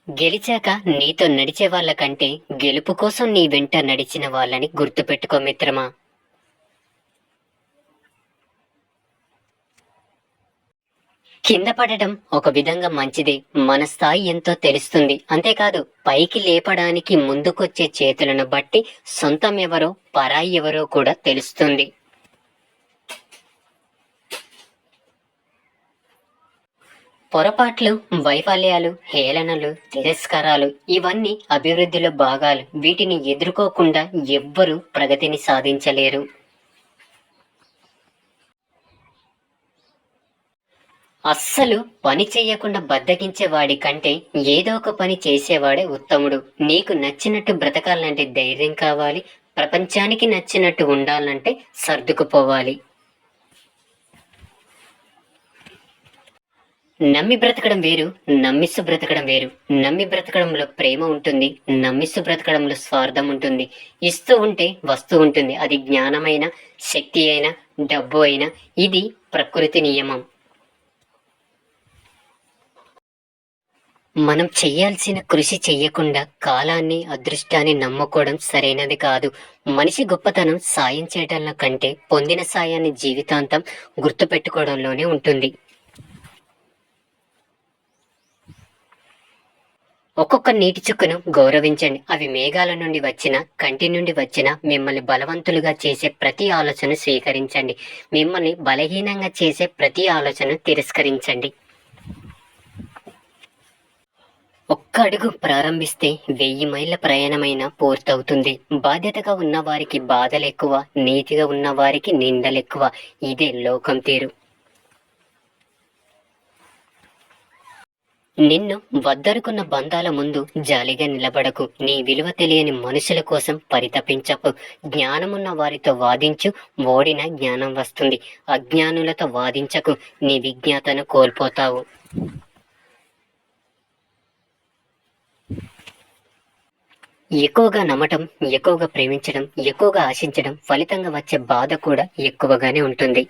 గెలిచాక నీతో నడిచే వాళ్ళ కంటే గెలుపు కోసం నీ వెంట నడిచిన వాళ్ళని గుర్తుపెట్టుకో మిత్రమా. కింద పడటం ఒక విధంగా మంచిదే, మన స్థాయి ఎంతో తెలుస్తుంది. అంతేకాదు పైకి లేపడానికి ముందుకొచ్చే చేతులను బట్టి సొంతం ఎవరో పరాయి ఎవరో కూడా తెలుస్తుంది. పొరపాట్లు, వైఫల్యాలు, హేళనలు, తిరస్కారాలు ఇవన్నీ అభివృద్ధిలో భాగాలు. వీటిని ఎదుర్కోకుండా ఎవ్వరూ ప్రగతిని సాధించలేరు. అస్సలు పని చెయ్యకుండా బద్దకించే వాడి కంటే ఏదో ఒక పని చేసేవాడే ఉత్తముడు. నీకు నచ్చినట్టు బ్రతకాలంటే ధైర్యం కావాలి. ప్రపంచానికి నచ్చినట్టు ఉండాలంటే సర్దుకుపోవాలి. నమ్మి బ్రతకడం వేరు, నమ్మిస్తూ బ్రతకడం వేరు. నమ్మి బ్రతకడంలో ప్రేమ ఉంటుంది, నమ్మిస్తూ బ్రతకడంలో స్వార్థం ఉంటుంది. ఇస్తూ ఉంటే వస్తూ ఉంటుంది. అది జ్ఞానమైన, శక్తి అయినా, డబ్బు అయినా. ఇది ప్రకృతి నియమం. మనం చెయ్యాల్సిన కృషి చెయ్యకుండా కాలాన్ని, అదృష్టాన్ని నమ్ముకోవడం సరైనది కాదు. మనిషి గొప్పతనం సాయం చేయడంలో కంటే పొందిన సాయాన్ని జీవితాంతం గుర్తుపెట్టుకోవడంలోనే ఉంటుంది. ఒక్కొక్క నీటి చుక్కను గౌరవించండి. అవి మేఘాల నుండి వచ్చిన, కంటి నుండి వచ్చిన మిమ్మల్ని బలవంతులుగా చేసే ప్రతి ఆలోచన స్వీకరించండి. మిమ్మల్ని బలహీనంగా చేసే ప్రతి ఆలోచన తిరస్కరించండి. ఒక్క అడుగు ప్రారంభిస్తే 1000 మైళ్ళ ప్రయాణమైనా పూర్తవుతుంది. బాధ్యతగా ఉన్న వారికి బాధలెక్కువ, నీతిగా ఉన్న వారికి నిందలెక్కువ. ఇదే లోకం తీరు. నిన్ను వద్దనుకున్న బంధాల ముందు జాలిగా నిలబడకు. నీ విలువ తెలియని మనుషుల కోసం పరితపించకు. జ్ఞానమున్న వారితో వాదించు, ఓడిన జ్ఞానం వస్తుంది. అజ్ఞానులతో వాదించకు, నీ విజ్ఞాతను కోల్పోతావు. ఎక్కువగా నమ్మటం, ఎక్కువగా ప్రేమించడం, ఎక్కువగా ఆశించడం ఫలితంగా వచ్చే బాధ కూడా ఎక్కువగానే ఉంటుంది.